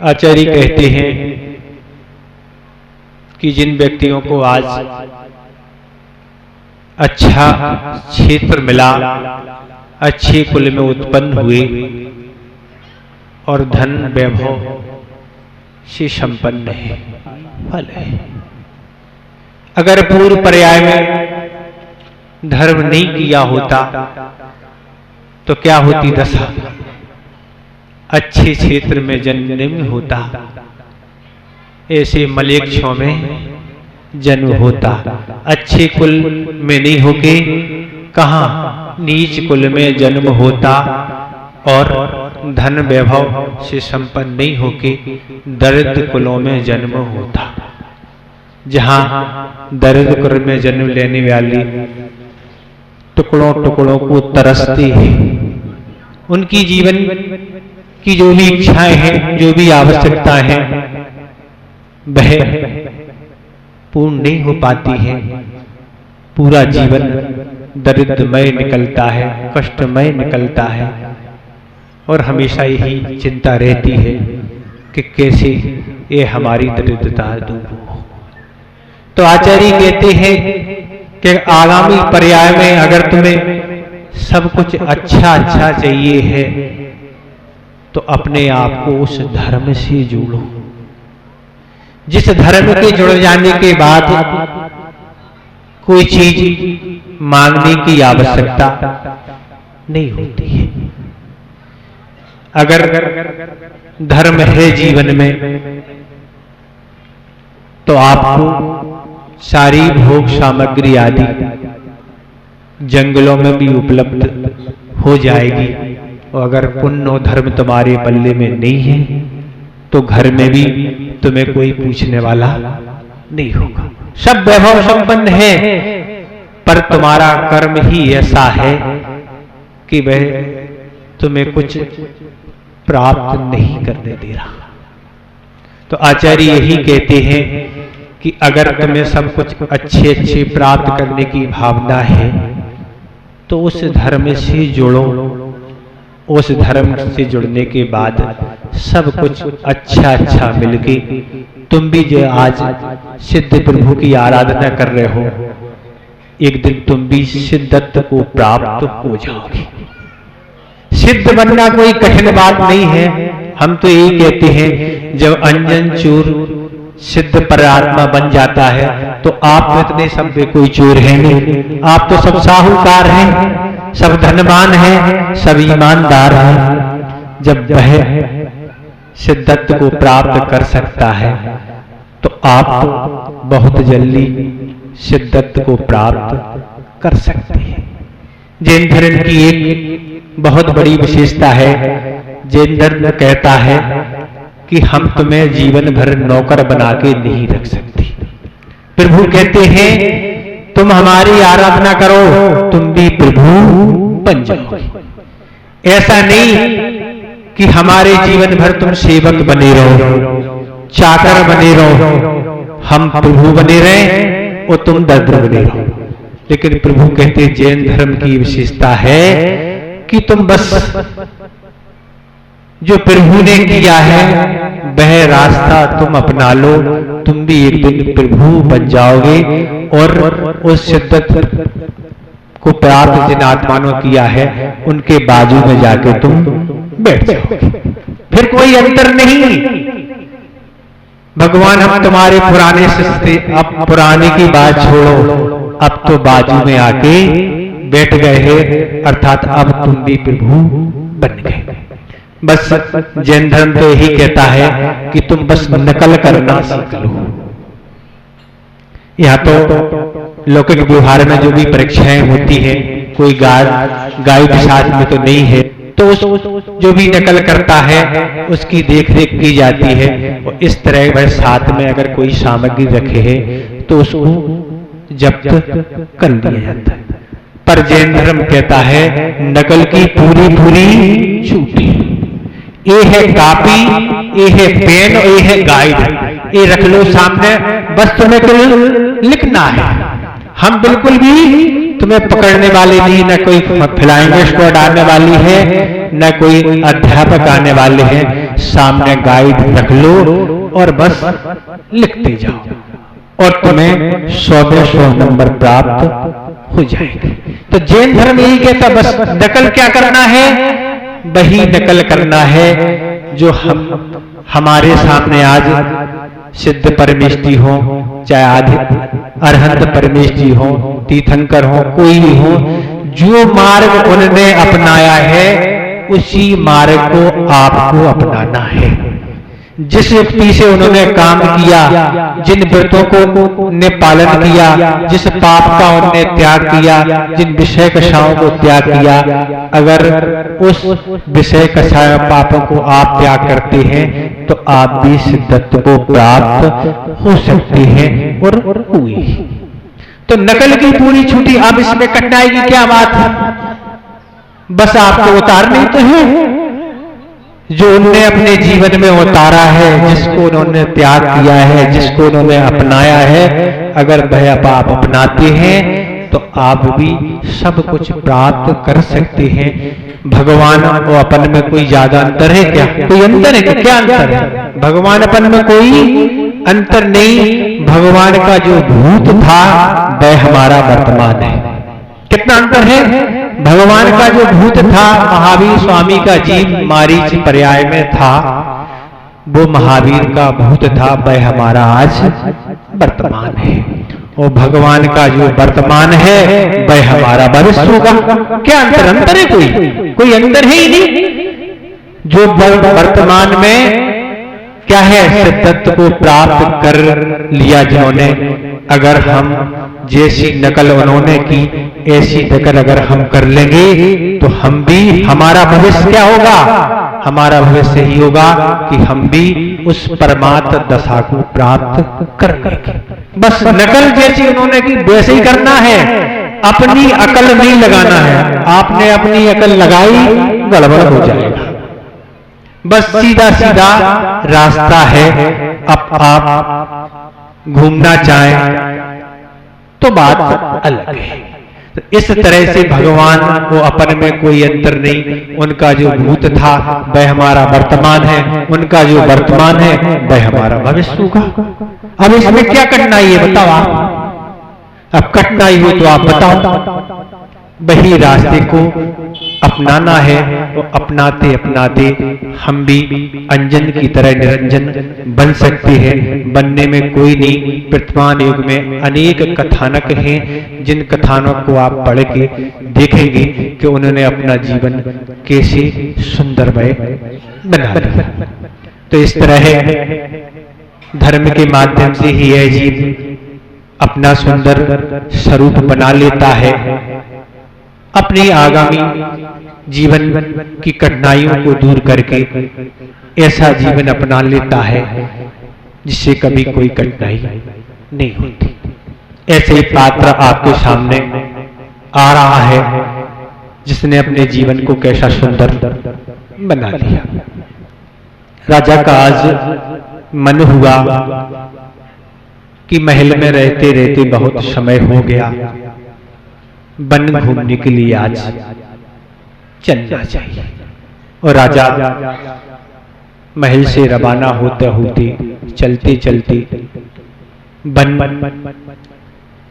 आचार्य कहते हैं कि जिन व्यक्तियों को आज अच्छा क्षेत्र मिला, अच्छे कुल में उत्पन्न हुए और धन वैभव से संपन्न है, फल है। अगर पूर्व पर्याय में धर्म नहीं किया होता तो क्या होती दशा? अच्छे क्षेत्र में जन्म नहीं होता, ऐसे मलेच्छों में जन्म होता। अच्छे कुल में नहीं होके कहां नीच कुल में जन्म होता और धन वैभव से संपन्न नहीं होके दरिद्र कुलों में जन्म होता। जहां दरिद्र कुल में जन्म लेने वाली टुकड़ों टुकड़ों को तरसती है, उनकी जीवन की जो भी इच्छाएं हैं, जो भी आवश्यकता है, वह पूर्ण नहीं हो पाती है। पूरा जीवन दरिद्रमय निकलता है, कष्टमय निकलता है और हमेशा यही चिंता रहती है कि कैसे ये हमारी दरिद्रता दूर हो। तो आचार्य कहते हैं कि आगामी पर्याय में अगर तुम्हें सब कुछ अच्छा अच्छा चाहिए है तो अपने आप को उस धर्म से जोड़ो, जिस धर्म के जुड़ जाने के बाद कोई चीज मांगने की आवश्यकता नहीं होती है। अगर धर्म है जीवन में तो आपको सारी भोग सामग्री आदि जंगलों में भी उपलब्ध हो जाएगी। और अगर पुण्य और धर्म तुम्हारे पल्ले में नहीं है तो घर में भी तुम्हें कोई पूछने वाला नहीं होगा। सब वैभव संपन्न है पर तुम्हारा कर्म ही ऐसा है कि वह तुम्हें कुछ प्राप्त नहीं करने दे रहा। तो आचार्य यही कहते हैं कि अगर तुम्हें सब कुछ अच्छे अच्छे प्राप्त करने की भावना है तो उस धर्म से जुड़ो। उस धर्म से जुड़ने के बाद सब कुछ अच्छा अच्छा मिलके तुम भी जो आज सिद्ध प्रभु की आराधना कर रहे हो, एक दिन तुम भी सिद्धत्व को प्राप्त हो जाओगे। सिद्ध बनना कोई कठिन बात नहीं है। हम तो यही कहते हैं जब अंजन चोर सिद्ध परात्मा बन जाता है तो आप में इतने सब कोई चोर है नहीं, आप तो सब साहूकार हैं, सब धनवान हैं, सब ईमानदार हैं। जब वह सिद्धत्व को प्राप्त कर सकता है तो आप बहुत जल्दी सिद्धत्व को प्राप्त कर सकते हैं। जैन धर्म की एक बहुत बड़ी विशेषता है, जैन धर्म कहता है कि हम तुम्हें जीवन भर नौकर बना के नहीं रख सकते। प्रभु कहते हैं तुम हमारी आराधना करो, तुम भी प्रभु बन जाओगे। ऐसा नहीं कि हमारे जीवन भर तुम सेवक बने रहो, चाकर बने रहो, हम प्रभु बने रहे और तुम दरिद्र बने रहो। लेकिन प्रभु कहते हैं जैन धर्म की विशेषता है कि तुम बस जो प्रभु ने किया है वह रास्ता तुम अपना लो, तुम भी एक दिन प्रभु बन जाओगे और उस सिद्धत्व को प्राप्त जिन आत्मा ने किया है उनके बाजू में जाके तुम बैठ जाओगे। फिर कोई अंतर नहीं। भगवान हम तुम्हारे पुराने सस्ते, अब पुराने की बात छोड़ो, अब तो बाजू में आके बैठ गए हैं, अर्थात अब तुम भी प्रभु बन गए। बस जैन धर्म तो यही कहता है कि तुम बस नकल करना सीख लो। यहाँ तो लौकिक व्यवहार में जो भी परीक्षाएं होती हैं, कोई गाय शास्त्र में तो नहीं है, तो उस जो भी नकल करता है उसकी देखरेख की जाती है और इस तरह वह साथ में अगर कोई सामग्री रखे है तो उसको जब्त कर लिया जाता है। पर जैन धर्म कहता है नकल की पूरी पूरी छूटी। ये है कॉपी, ये है पेन और ये है गाइड, ये रख लो सामने, बस तुम्हें लिखना है। हम बिल्कुल भी तुम्हें पकड़ने वाली नहीं, न कोई फ्लाइंग स्क्वाड आने वाली है, न कोई अध्यापक आने वाले हैं। सामने गाइड रख लो और बस लिखते जाओ और तुम्हें 100 नंबर प्राप्त हो जाएंगे। तो जैन धर्म यही कहता, बस नकल क्या करना है, वही नकल करना है जो हमारे सामने आज सिद्ध परमेश जी हो, चाहे आदि अरहंत परमेश जी हो, तीर्थंकर हो, कोई भी हो, जो मार्ग उन्होंने अपनाया है उसी मार्ग को आपको अपनाना है। जिस युक्ति से उन्होंने काम किया, जिन व्रतों को ने पालन किया, जिस पाप का उन्होंने त्याग किया, जिन विषय कषायों को त्याग किया, अगर उस विषय कषाय पापों को आप त्याग करते हैं तो आप भी सिद्धत्व को प्राप्त हो सकते हैं और हुई। तो नकल की पूरी छुट्टी। अब इसमें कठिनाई की क्या बात है, बस आपको उतारनी तो है जो उन्होंने अपने जीवन में उतारा है, जिसको उन्होंने त्याग किया है, जिसको उन्होंने अपनाया है। अगर वह आप अपनाते हैं तो आप भी सब कुछ प्राप्त कर सकते हैं। भगवान और अपन में कोई ज्यादा अंतर है क्या? कोई अंतर है क्या? अंतर है? भगवान अपन में कोई अंतर नहीं। भगवान का जो भूत था वह हमारा वर्तमान है। कितना अंतर है? भगवान का जो भूत था, महावीर स्वामी का जीव मारीच पर्याय में था, वो महावीर का भूत था, वह हमारा आज वर्तमान है। और भगवान का जो वर्तमान है वह हमारा भविष्य होगा। क्या अंतर? अंतर है कोई अंतर है ही नहीं। जो वर्तमान में क्या है, सिद्धत्व को प्राप्त कर लिया जिन्होंने, अगर हम जैसी नकल उन्होंने की ऐसी नकल अगर हम कर लेंगे तो हम भी, हमारा भविष्य क्या होगा? हमारा भविष्य ही होगा कि हम भी उस परमात्म दशा को प्राप्त कर लेंगे। बस नकल जैसी उन्होंने की वैसे ही करना है, अपनी अकल नहीं लगाना है। आपने अपनी अकल लगाई, गड़बड़ हो जाएगा। बस सीधा सीधा रास्ता है। अब आप घूमना चाहें तो बात अलग है। तो इस तरह से भगवान को अपन में कोई अंतर नहीं। उनका जो भूत था वह हमारा वर्तमान है, उनका जो वर्तमान है वह हमारा भविष्य होगा। अब इसमें क्या कठिनाई है बताओ आप? अब कठिनाई हो तो आप बताओ। वही रास्ते को अपनाना है। तो अपनाते अपनाते हम भी अंजन की तरह निरंजन बन सकते हैं। बनने में कोई नहीं। वर्तमान युग में अनेक कथानक हैं, जिन कथानक को आप पढ़ के देखेंगे कि उन्होंने अपना जीवन कैसे सुंदरमय बना लिया। तो इस तरह धर्म के माध्यम से ही यह जीव अपना सुंदर स्वरूप बना लेता है, अपनी आगामी जीवन की कठिनाइयों को दूर करके ऐसा जीवन अपना लेता है जिससे कभी कोई कठिनाई नहीं होती। ऐसे ही पात्र आपके सामने आ रहा है जिसने अपने जीवन को कैसा सुंदर बना लिया। राजा का आज मन हुआ कि महल में रहते रहते बहुत समय हो गया, वन घूमने के लिए आज चलना चाहिए। और राजा महल से रवाना होते होते चलते चलते वन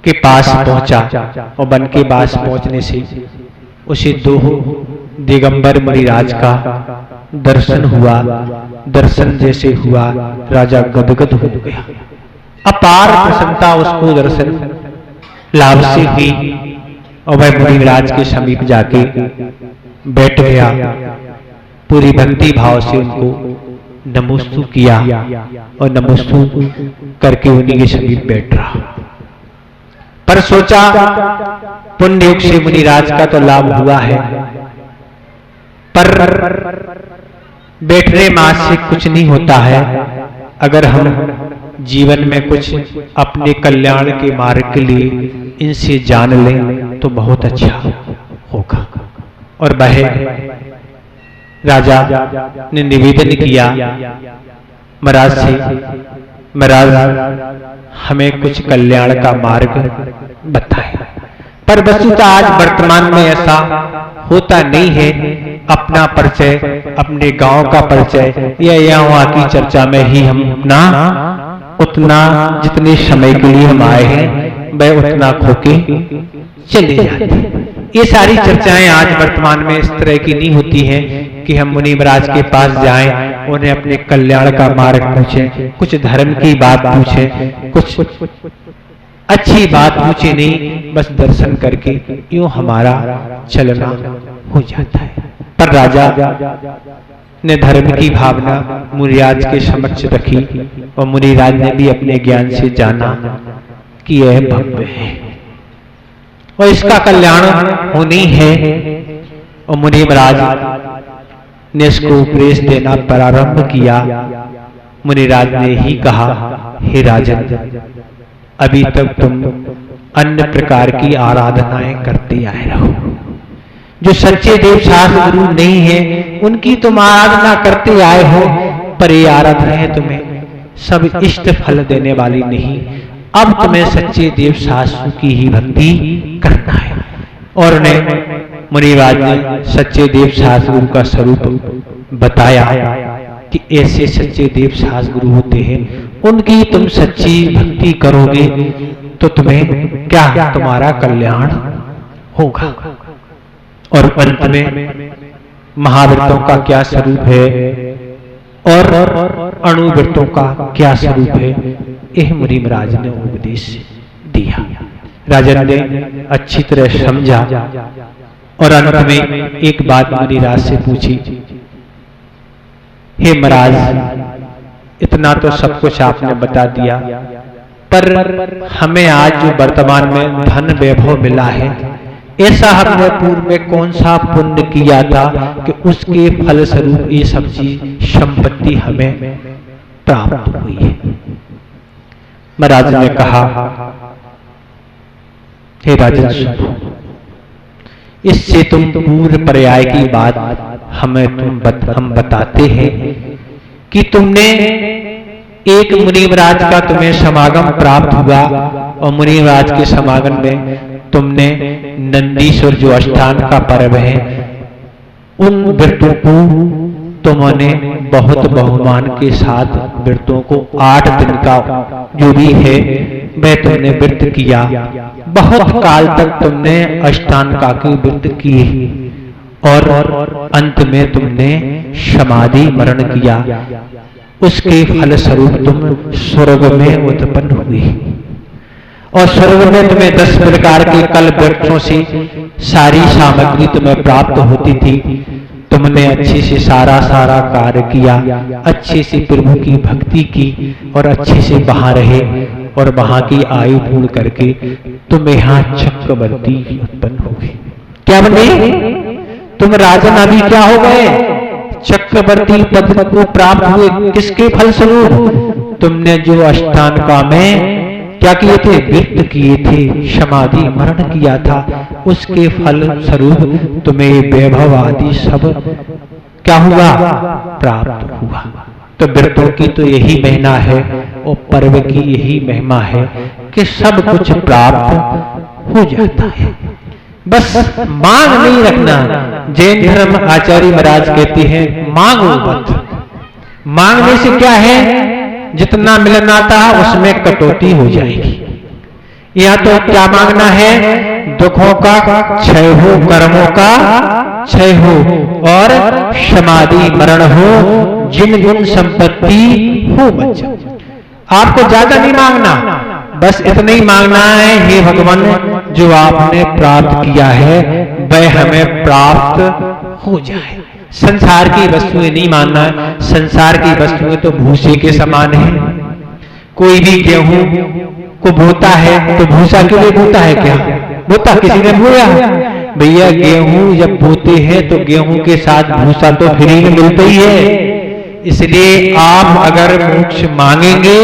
के पास पहुंचा। और वन के पास पहुंचने से उसे दो दिगंबर मुनिराज का दर्शन हुआ। दर्शन जैसे हुआ राजा गदगद हो गया। अपार प्रसन्नता उसको दर्शन लाभ से हुई और वह मुनिराज के समीप जाके बैठ गया। पूरी भक्ति भाव से उनको नमोस्तु किया और नमोस्तु करके उन्हीं के समीप बैठ रहा। पर सोचा पुण्य योग से मुनिराज का तो लाभ हुआ है, पर बैठने मात्र से कुछ नहीं होता है। अगर हम जीवन में कुछ अपने कल्याण के मार्ग के लिए इनसे जान लें तो बहुत अच्छा होगा। और वह राजा ने निवेदन किया महाराज से, महाराज हमें कुछ कल्याण का मार्ग बताएं। पर वस्तुतः आज वर्तमान में ऐसा होता नहीं है। अपना परिचय, अपने गांव का परिचय या यहाँ वहां की चर्चा में ही हम अपना उतना जितने समय के लिए हम आए हैं वह उतना खोके चले जाते हैं। ये सारी चर्चाएं आज वर्तमान में इस तरह की नहीं होती हैं कि हम मुनि महाराज के पास जाएं, उन्हें अपने कल्याण का मार्ग पूछें, कुछ धर्म की बात पूछें, कुछ अच्छी बात पूछे नहीं, बस दर्शन करके यूं हमारा चलना हो जाता है। पर राजा ने धर्म की भावना मुनिराज के समक्ष रखी और मुनिराज ने भी अपने ज्ञान से जाना कि यह भव्य है और इसका कल्याण होनी है। और मुनि महाराज ने इसको उपदेश देना प्रारंभ किया। मुनिराज ने ही कहा, हे राजन, अभी तक तुम अन्य प्रकार की आराधनाएं करते आए रहो। जो सच्चे देव शास्त्र गुरु नहीं है उनकी तुम आराधना करते आए हो, पर ये आराधनाएं तुम्हें सब इष्ट फल देने वाली नहीं। अब तुम्हें सच्चे देव शास्त्र की ही भक्ति करना है। और उन्हें मुनिराज ने सच्चे देव शास्त्र गुरु का स्वरूप बताया कि ऐसे सच्चे देव शास्त्र गुरु होते हैं, उनकी तुम सच्ची भक्ति करोगे तो तुम्हें क्या, तुम्हारा कल्याण होगा। और अंत में महाव्रतों का क्या स्वरूप है और अणुव्रतों का क्या स्वरूप है, यह मुनि महाराज ने उपदेश दिया। राजा ने अच्छी तरह समझा और अंत में एक बात मुनिराज से पूछी, हे महाराज, इतना तो सब कुछ आपने बता दिया, पर हमें आज जो वर्तमान में धन वैभव मिला है, ऐसा हमने पूर्व में कौन सा पुण्य किया था कि उसके फल स्वरूप ये सब चीज संपत्ति हमें प्राप्त हुई है। महाराज ने कहा, हे राजन, इससे तुम पूर्व पर्याय की बात हम बताते हैं कि तुमने एक मुनि महाराज का तुम्हें समागम प्राप्त हुआ और मुनि महाराज के समागम में तुमने नंदीश्वर जो अष्टान का पर्व है उन व्रतों को तुमने बहुत बहुमान के साथ व्रतों को 8 दिन का जो भी है वह तुमने व्रत किया। बहुत काल तक तुमने अष्टान का के व्रत किए और अंत में तुमने समाधि मरण किया। उसके फल स्वरूप तुम स्वर्ग में उत्पन्न हुए और स्वर्ग में तुम्हें 10 प्रकार के कल वृक्षों से सारी सामग्री तुम्हें प्राप्त होती थी। तुमने अच्छे से सारा कार्य किया, अच्छे से प्रभु की भक्ति की और अच्छे से वहां रहे और वहां की आयु पूर्ण करके तुम यहाँ चक्रवर्ती उत्पन्न हो गए। क्या बने? तुम राजन अभी क्या हो गए? चक्रवर्ती पद को प्राप्त हुए। किसके फल स्वरूप? तुमने जो अष्टान का में क्या किए थे? व्रत किए थे, समाधि मरण किया था, उसके फल स्वरूप तुम्हें वैभव आदि सब क्या हुआ? प्राप्त हुआ। तो व्रतों की तो यही महिमा है और पर्व की यही महिमा है कि सब कुछ प्राप्त हो जाता है। बस मांग नहीं रखना। जैन धर्म आचार्य महाराज कहते हैं मांगो मत। मांगने से क्या है? जितना मिलना था उसमें कटौती हो जाएगी। यह तो क्या मांगना है? दुखों का क्षय हो, कर्मों का क्षय हो और समाधि मरण हो, जिन गुण संपत्ति हो मच। आपको ज्यादा नहीं मांगना, बस इतना ही मांगना है, हे भगवान जो आपने प्राप्त किया है वह हमें प्राप्त हो जाए। संसार की वस्तुएं नहीं मानना है। संसार की वस्तुएं तो भूसे के समान है। कोई भी गेहूं को बोता है तो भूसा के लिए बोता है क्या? बोता किसी ने बोया? भैया गेहूं जब बोते हैं तो गेहूं के साथ भूसा तो फ्री में मिलता ही है। इसलिए आप अगर मोक्ष मांगेंगे,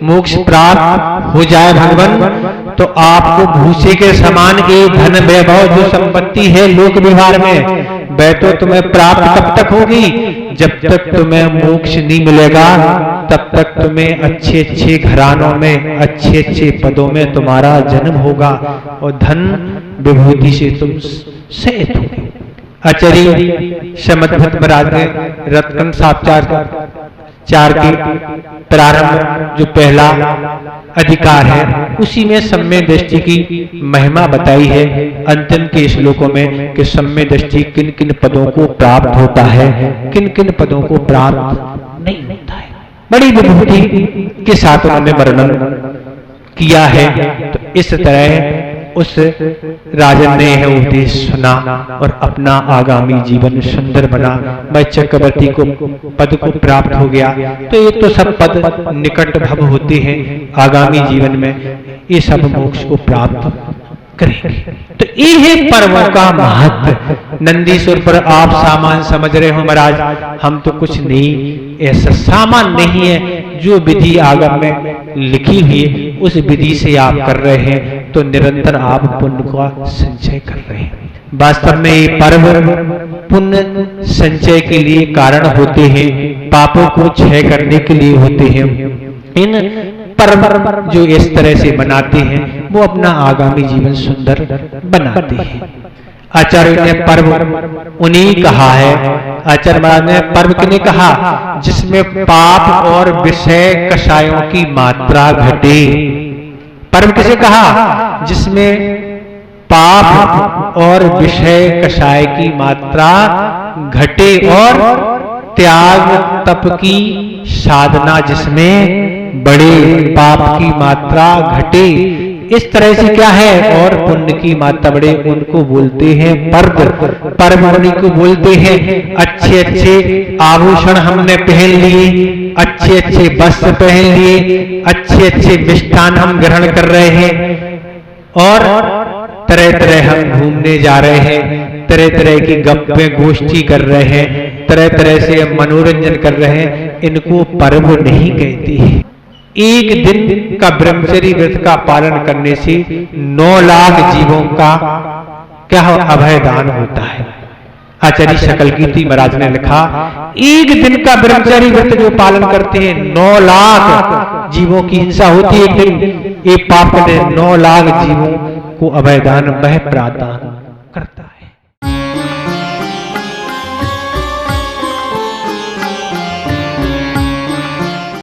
मोक्ष प्राप्त हो जाए भगवान, तो आपको भूसे के समान की धन वैभव जो संपत्ति है लोक व्यवहार में वह तो तुम्हें प्राप्त कब तक होगी? जब तक तुम्हें मोक्ष नहीं मिलेगा तब तक तुम्हें अच्छे अच्छे घरानों में अच्छे अच्छे पदों में तुम्हारा जन्म होगा और धन विभूति से तुम सहित होगे। आचार्य श्रीमद्भक्त महाराज ने रत्न साक्षात्कार चार के प्रारंभ जो पहला अधिकार है उसी में सम्य दृष्टि की महिमा बताई है अंतिम के श्लोकों में कि सम्य दृष्टि किन किन पदों को प्राप्त होता है, किन किन पदों को प्राप्त नहीं होता है। बड़ी विभूति के साथ उन्होंने वर्णन किया है। तो इस तरह उस राजन ने यह उपदेश सुना और अपना आगामी जीवन सुंदर बना। मैं चक्रवर्ती को पद को प्राप्त हो गया। तो ये तो सब पद निकट भव होते हैं, आगामी जीवन में ये सब मोक्ष को प्राप्त करेंगे। तो ये है पर्वों का महत्व। नंदीश्वर पर आप सामान समझ रहे हो महाराज, हम तो कुछ नहीं, ऐसा सामान नहीं है। जो विधि आगम में लिखी हुई है उस विधि से आप कर रहे हैं तो निरंतर आप पुण्य का संचय कर रहे हैं। वास्तव में ये पर्व पुण्य संचय के लिए कारण होते हैं, पापों को क्षय करने के लिए होते हैं। इन पर्व जो इस तरह से मनाते हैं वो अपना आगामी जीवन सुंदर बनाते हैं। आचार्य ने पर्व उन्हीं कहा है, आचार्य महाराज ने पर्व किन्हें कहा जिसमें पाप और विषय कषायों की मात्रा घटे। पर्व किसे कहा जिसमें पाप और विषय कषाय की मात्रा घटे और त्याग तप की साधना जिसमें बड़े पाप की मात्रा घटे। इस तरह से क्या है और पुण्य की मात्रा बढ़े, उनको बोलते हैं पर्व। पर्व उन्हीं को बोलते हैं। अच्छे अच्छे आभूषण हमने पहन लिए, अच्छे अच्छे वस्त्र पहन लिए, अच्छे अच्छे मिष्ठान हम ग्रहण कर रहे हैं और तरह तरह हम घूमने जा रहे हैं, तरह तरह की गप्पे गोष्ठी कर रहे हैं, तरह तरह से मनोरंजन कर रहे हैं। इनको पर्व नहीं कहते। एक दिन का ब्रह्मचर्य व्रत का पालन करने से 9 लाख जीवों का क्या अभयदान होता है। आचार्य शकलकीर्ति महाराज ने लिखा एक दिन का ब्रह्मचर्य व्रत जो पालन करते हैं 9 लाख जीवों की हिंसा होती है। एक दिन एक पाप ने 9 लाख जीवों को अभयदान वह प्रदान करता है।